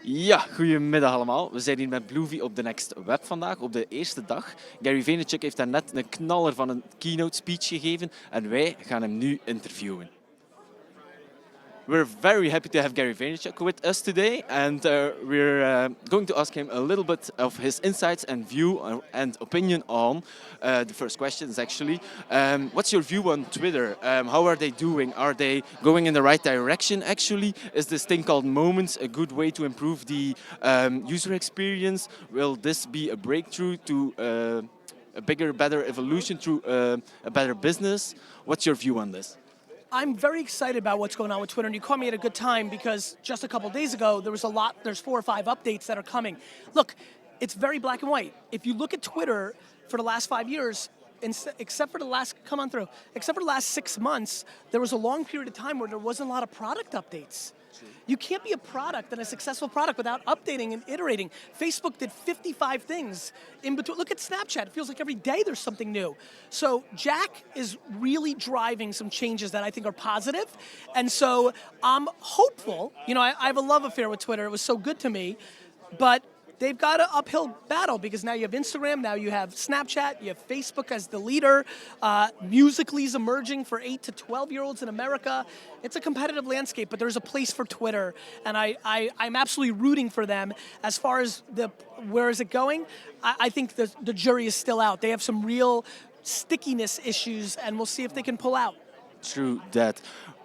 Ja, goedemiddag allemaal. We zijn hier met Bluevy op de Next Web vandaag, op de eerste dag. Gary Vaynerchuk heeft daarnet een knaller van een keynote speech gegeven en wij gaan hem nu interviewen. We're very happy to have Gary Vaynerchuk with us today, and we're going to ask him a little bit of his insights and view and opinion on the first questions. Actually, what's your view on Twitter? How are they doing? Are they going in the right direction? Actually, is this thing called Moments a good way to improve the user experience? Will this be a breakthrough to a bigger, better evolution through a better business? What's your view on this? I'm very excited about what's going on with Twitter, and you caught me at a good time because just a couple days ago, there's 4 or 5 updates that are coming. Look, it's very black and white. If you look at Twitter for the last 5 years, except for the last 6 months, there was a long period of time where there wasn't a lot of product updates. You can't be a product and a successful product without updating and iterating. Facebook did 55 things in between. Look at Snapchat. It feels like every day there's something new. So Jack is really driving some changes that I think are positive. And so I'm hopeful. You know, I have a love affair with Twitter. It was so good to me. But they've got an uphill battle because now you have Instagram, now you have Snapchat, you have Facebook as the leader. Musical.ly is emerging for 8 to 12-year-olds in America. It's a competitive landscape, but there's a place for Twitter, and I'm absolutely rooting for them. As far as where is it going, I think the jury is still out. They have some real stickiness issues, and we'll see if they can pull out. True that.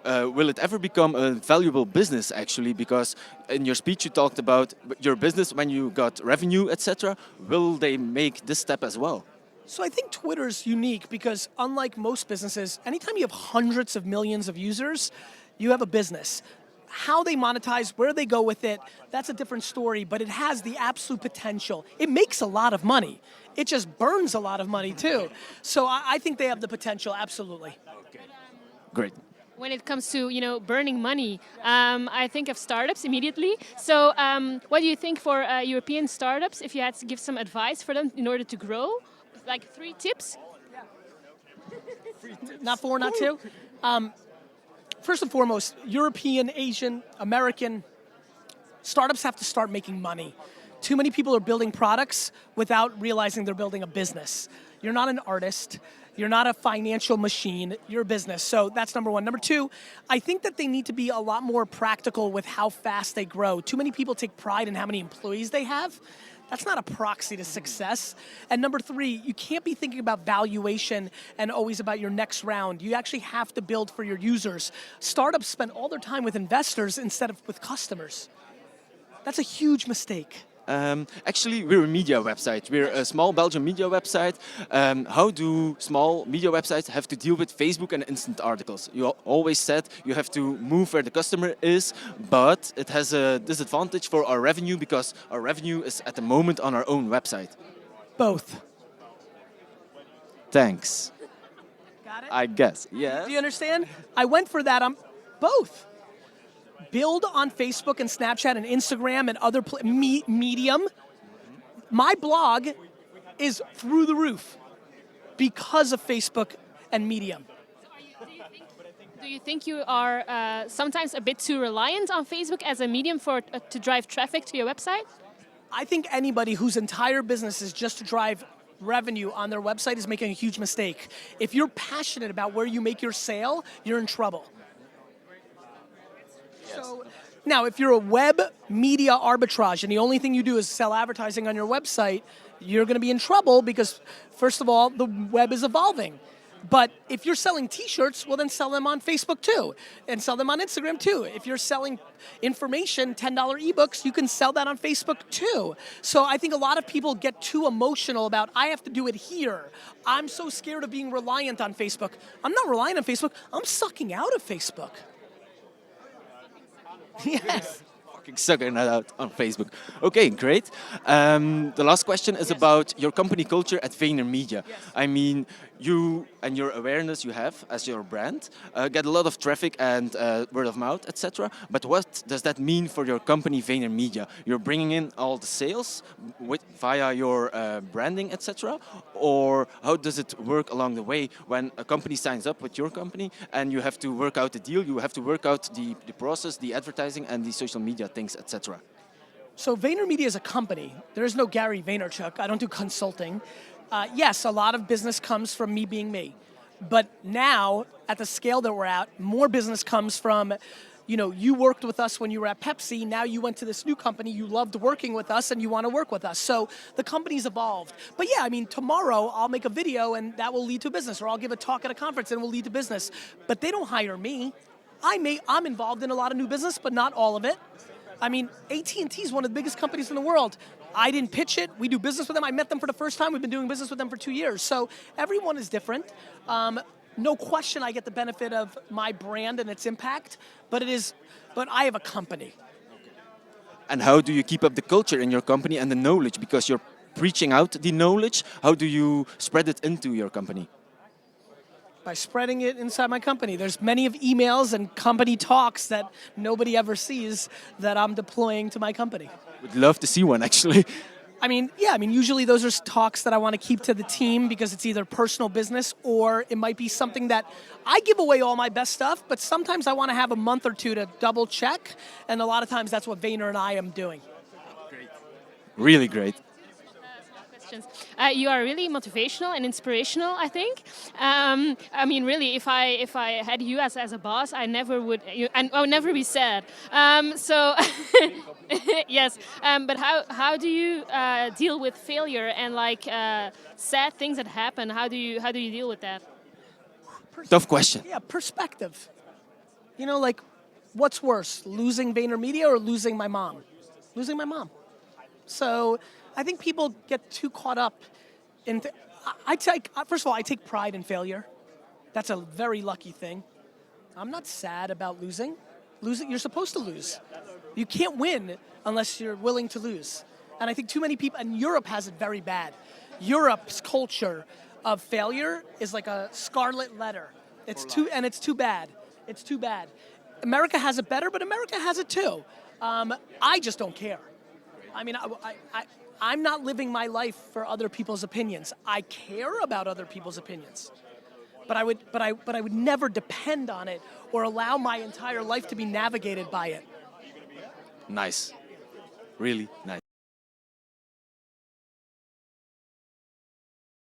Will it ever become a valuable business actually? Because in your speech you talked about your business when you got revenue, etc. Will they make this step as well? So I think Twitter's unique because unlike most businesses, anytime you have hundreds of millions of users, you have a business. How they monetize, where they go with it, that's a different story, but it has the absolute potential. It makes a lot of money. It just burns a lot of money too. So I think they have the potential, absolutely. Okay. Great. When it comes to burning money, I think of startups immediately. So, what do you think for European startups? If you had to give some advice for them in order to grow, like 3 tips. Not 4, not 2. First and foremost, European, Asian, American startups have to start making money. Too many people are building products without realizing they're building a business. You're not an artist. You're not a financial machine, you're a business. So that's number 1. Number 2, I think that they need to be a lot more practical with how fast they grow. Too many people take pride in how many employees they have. That's not a proxy to success. And number 3, you can't be thinking about valuation and always about your next round. You actually have to build for your users. Startups spend all their time with investors instead of with customers. That's a huge mistake. Actually, we're a media website. We're a small Belgian media website. How do small media websites have to deal with Facebook and instant articles? You always said you have to move where the customer is, but it has a disadvantage for our revenue because our revenue is at the moment on our own website. Both. Thanks. Got it? I guess, yeah. Do you understand? I went for that. Both. Build on Facebook and Snapchat and Instagram and other Medium. My blog is through the roof because of Facebook and Medium. Do you think you are sometimes a bit too reliant on Facebook as a medium to drive traffic to your website? I think anybody whose entire business is just to drive revenue on their website is making a huge mistake. If you're passionate about where you make your sale, you're in trouble. So, now, if you're a web media arbitrage and the only thing you do is sell advertising on your website, you're going to be in trouble because, first of all, the web is evolving. But if you're selling T-shirts, well, then sell them on Facebook too, and sell them on Instagram too. If you're selling information, $10 ebooks, you can sell that on Facebook too. So I think a lot of people get too emotional about, I have to do it here. I'm so scared of being reliant on Facebook. I'm not reliant on Facebook. I'm sucking out of Facebook. Yes. Fucking sucking that out on Facebook. Okay, great. The last question is about your company culture at VaynerMedia. Yes. I mean, you and your awareness you have as your brand get a lot of traffic and word of mouth, etc. But what does that mean for your company VaynerMedia? You're bringing in all the sales via your branding, etc. Or how does it work along the way when a company signs up with your company and you have to work out the deal, you have to work out the process, the advertising and the social media things, etc.? So VaynerMedia is a company. There is no Gary Vaynerchuk. I don't do consulting. Yes, a lot of business comes from me being me. But now, at the scale that we're at, more business comes from, you worked with us when you were at Pepsi, now you went to this new company, you loved working with us and you want to work with us. So the company's evolved. But yeah, I mean, tomorrow I'll make a video and that will lead to business, or I'll give a talk at a conference and it will lead to business. But they don't hire me. I'm involved in a lot of new business, but not all of it. I mean, AT&T is one of the biggest companies in the world. I didn't pitch it. We do business with them. I met them for the first time. We've been doing business with them for 2 years. So everyone is different. No question I get the benefit of my brand and its impact, but I have a company. And how do you keep up the culture in your company and the knowledge? Because you're preaching out the knowledge. How do you spread it into your company? By spreading it inside my company. There's many of emails and company talks that nobody ever sees that I'm deploying to my company. Would love to see one, actually. Usually those are talks that I want to keep to the team because it's either personal business or it might be something that I give away all my best stuff, but sometimes I want to have a month or two to double check, and a lot of times that's what Vayner and I am doing. Great. Really great. You are really motivational and inspirational, I think. Really, if I had you as a boss, I never would, I would never be sad. Yes. But how do you deal with failure and sad things that happen? How do you deal with that? Tough question. Yeah, perspective. What's worse, losing VaynerMedia or losing my mom? Losing my mom. So I think people get too caught up in. First of all, I take pride in failure. That's a very lucky thing. I'm not sad about losing. You're supposed to lose. You can't win unless you're willing to lose. And I think too many people, and Europe has it very bad. Europe's culture of failure is like a scarlet letter. It's too bad. It's too bad. America has it better, but America has it too. I just don't care. I mean, I'm not living my life for other people's opinions. I care about other people's opinions, but I would never depend on it or allow my entire life to be navigated by it. Nice. Really nice.